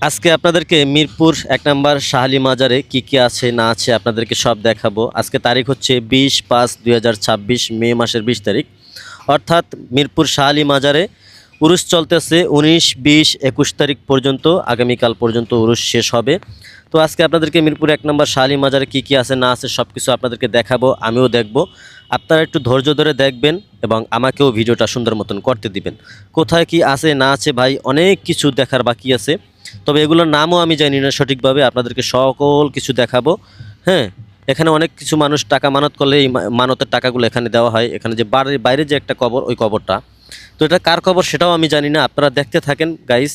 আজকে আপনাদেরকে মিরপুর ১ নাম্বার শাহালি মাজারে কি আছে না আছে আপনাদেরকে সব দেখাবো। আজকে তারিখ হচ্ছে ২০/৫/২০২৬ মে মাসের ২০ তারিখ। অর্থাৎ মিরপুর শাহালি মাজারে উরুস চলতেছে ১৯, ২০, ২১ তারিখ পর্যন্ত, আগামীকাল পর্যন্ত উরুস শেষ হবে। তো আজকে আপনাদেরকে মিরপুর ১ নাম্বার শাহালি মাজারে কি আছে না আছে সব কিছু আপনাদেরকে দেখাবো, আমিও দেখব। আপনারা একটু ধৈর্য ধরে দেখবেন এবং আমাকেও ভিডিওটা সুন্দর মতন করতে দিবেন। কোথায় কি আছে না আছে ভাই, অনেক কিছু দেখার বাকি আছে, তবে এগুলোর নামও আমি জানি না সঠিকভাবে। আপনাদেরকে সকল কিছু দেখাবো। হ্যাঁ, এখানে অনেক কিছু মানুষ টাকা মানত করলে এই মানতের টাকাগুলো এখানে দেওয়া হয়। এখানে যে বাইরে যে একটা কবর, ওই কবরটা, তো এটা কার কবর সেটাও আমি জানি না। আপনারা দেখতে থাকেন গাইস,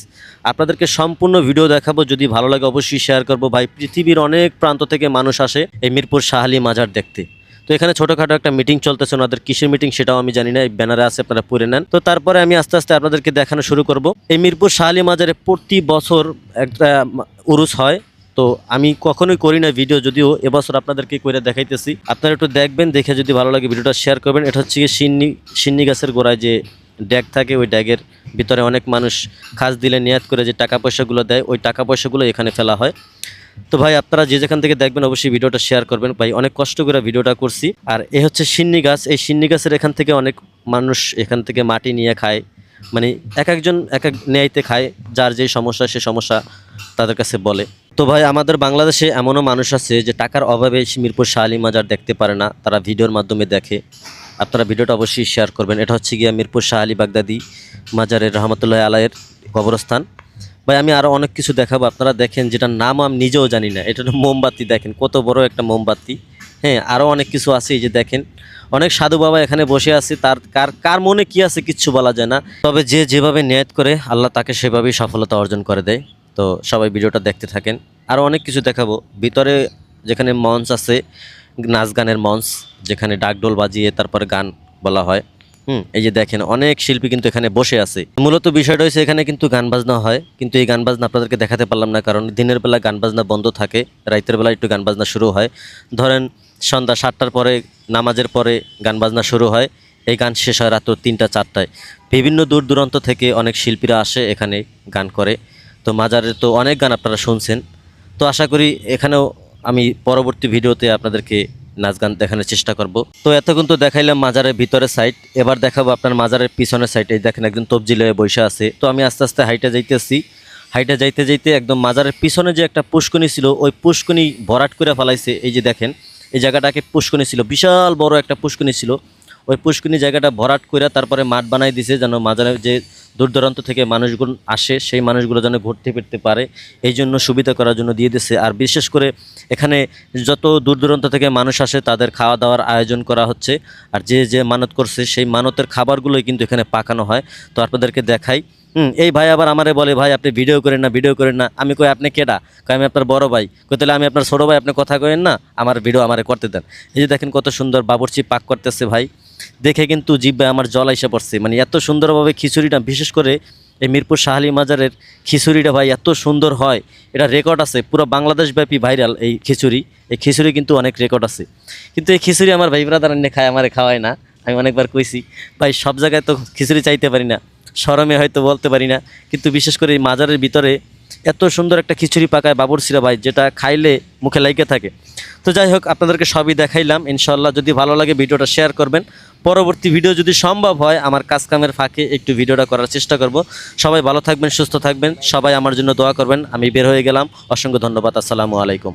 আপনাদেরকে সম্পূর্ণ ভিডিও দেখাবো। যদি ভালো লাগে অবশ্যই শেয়ার করবো ভাই। পৃথিবীর অনেক প্রান্ত থেকে মানুষ আসে এই মিরপুর শাহালি মাজার দেখতে। তো এখানে ছোটোখাটো একটা মিটিং চলতেছে, ওনাদের কিসের মিটিং সেটাও আমি জানি না, এই ব্যানারে আছে, আপনারা পড়ে নেন। তো তারপরে আমি আস্তে আস্তে আপনাদেরকে দেখানো শুরু করব। এই মিরপুর শাহালি মাজারে প্রতি বছর একটা উরুস হয়। তো আমি কখনোই করি না ভিডিও, যদিও এবছর আপনাদেরকে করে দেখাইতেছি। আপনারা একটু দেখবেন, দেখে যদি ভালো লাগে ভিডিওটা শেয়ার করবেন। এটা হচ্ছে সিন্নি গাছের গোড়ায় যে ড্যাগ থাকে, ওই ড্যাগের ভিতরে অনেক মানুষ খাস দিলে নিয়াত করে যে টাকা পয়সাগুলো দেয়, ওই টাকা পয়সাগুলো এখানে ফেলা হয়। তো ভাই আপনারা যে যেখান থেকে দেখবেন অবশ্যই ভিডিওটা শেয়ার করবেন ভাই। অনেক কষ্ট করে ভিডিওটা করছি। আর এ হচ্ছে সিন্নি গাছ। এই সিন্নি গাছের এখান থেকে অনেক মানুষ এখান থেকে মাটি নিয়ে খায়, মানে এক একজন এক এক ন্যায়তে খায়, যার যেই সমস্যা সে সমস্যা তাদের কাছে বলে। তো ভাই আমাদের বাংলাদেশে এমনও মানুষ আছে যে টাকার অভাবে মিরপুর শাহালি মাজার দেখতে পারে না, তারা ভিডিওর মাধ্যমে দেখে। আপনারা ভিডিওটা অবশ্যই শেয়ার করবেন। এটা হচ্ছে গিয়া মিরপুর শাহালি বাগদাদি মাজারের রহমতুল্লাহ আলাইয়ের কবরস্থান। ভাই আমি আরও অনেক কিছু দেখাবো, আপনারা দেখেন, যেটার নাম আমি নিজেও জানি না। এটা হলো মোমবাতি, দেখেন কত বড় একটা মোমবাতি। হ্যাঁ, আরও অনেক কিছু আছে, এই যে দেখেন অনেক সাধু বাবা এখানে বসে আছে। তার কার মনে কি আছে কিচ্ছু বলা যায় না, তবে যে যেভাবে নিয়ত করে আল্লাহ তাকে সেভাবেই সফলতা অর্জন করে দেয়। তো সবাই ভিডিওটা দেখতে থাকেন। আরও অনেক কিছু দেখাবো ভিতরে, যেখানে মঞ্চ আছে, নাচ গানের মঞ্চ, যেখানে ডাকডোল বাজিয়ে তারপরে গান বলা হয়। এই যে দেখেন অনেক শিল্পী কিন্তু এখানে বসে আছে। মূলত বিষয়টা হচ্ছে এখানে কিন্তু গান বাজনা হয়, কিন্তু এই গান বাজনা আপনাদেরকে দেখাতে পারলাম না, কারণ দিনের বেলা গান বাজনা বন্ধ থাকে, রাতের বেলা একটু গান বাজনা শুরু হয়। ধরেন সন্ধ্যা 7টার পরে, নামাজের পরে গান বাজনা শুরু হয়। এই গান শেষ হয় রাত 3টা 4টায়। বিভিন্ন দূর দূরান্ত থেকে অনেক শিল্পীরা আসে এখানে গান করে। তো মাজারে তো অনেক গান আপনারা শুনছেন। তো আশা করি এখানেও আমি পরবর্তী ভিডিওতে আপনাদেরকে নাচ গান দেখানোর চেষ্টা করব। তো এতক্ষণ তো দেখাইলাম মাজারের ভিতরের সাইড, এবার দেখাবো আপনার মাজারের পিছনের সাইডে। দেখেন একজন তবজিল হয়ে বসে আছে। তো আমি আস্তে আস্তে হাইটে যাইতেছি। হাইটে যাইতে যাইতে একদম মাজারের পিছনে যে একটা পুষ্কনি ছিল, ওই পুষ্কনি ভরাট করে ফেলাইছে। এই যে দেখেন এই জায়গাটাকে পুষ্কনি ছিল, বিশাল বড় একটা পুষ্কনি ছিল। ওই পুষ্কনি জায়গাটা ভরাট করে তারপরে মাঠ বানাই দিছে, যেন মাজারের যে দূর দূরান্ত থেকে মানুষগুলো আসে সেই মানুষগুলো যেন ঘুরতে ফিরতে পারে, এই জন্য সুবিধা করার জন্য দিয়ে দিছে। আর বিশেষ করে এখানে যত দূর দূরান্ত থেকে মানুষ আসে তাদের খাওয়া দাওয়ার আয়োজন করা হচ্ছে। আর যে যে মানত করছে সেই মানতের খাবারগুলোই কিন্তু এখানে পাকানো হয়। তো আপনাদেরকে দেখাই। এই ভাই আবার আমারে বলে, ভাই আপনি ভিডিও করেন না, ভিডিও করেন না। আমি কই আপনি কেডা? কই আমি আপনার বড় ভাই। কই তাহলে আমি আপনার ছোটো ভাই, আপনি কথা কইেন না, আমার ভিডিও আমারে করতে দেন। এই যে দেখেন কত সুন্দর বাবুর্চি পাক করতেছে ভাই, দেখে কিন্তু জিহ্বায় আমার জল আইসা পড়ছে। মানে এত সুন্দরভাবে খিচুড়িটা, বিশেষ করে এই মিরপুর শাহালি মাজারের খিচুড়িটা ভাই এত সুন্দর হয়, এটা রেকর্ড আছে পুরো বাংলাদেশব্যাপী ভাইরাল। এই খিচুড়ি কিন্তু অনেক রেকর্ড আছে। কিন্তু এই খিচুড়ি আমার ভাই ব্রাদার এনে খায়, আমারে খাওয়ায় না। আমি অনেকবার কইছি ভাই, সব জায়গায় তো খিচুড়ি চাইতে পারি না, শরমে হয়তো বলতে পারি না, কিন্তু বিশেষ করে এই মাজারের ভিতরে এত সুন্দর একটা খিচুড়ি পাকায় বাবুর্চিরা ভাই, যেটা খাইলে মুখে লাইগে থাকে। তো যাই হোক, আপনাদেরকে সবই দেখাইলাম। ইনশাল্লাহ যদি ভালো লাগে ভিডিওটা শেয়ার করবেন। পরবর্তী ভিডিও যদি সম্ভব হয় আমার কাজকামের ফাঁকে একটু ভিডিওটা করার চেষ্টা করব। সবাই ভালো থাকবেন, সুস্থ থাকবেন, সবাই আমার জন্য দোয়া করবেন। আমি বের হয়ে গেলাম, অসংখ্য ধন্যবাদ। আসসালামু আলাইকুম।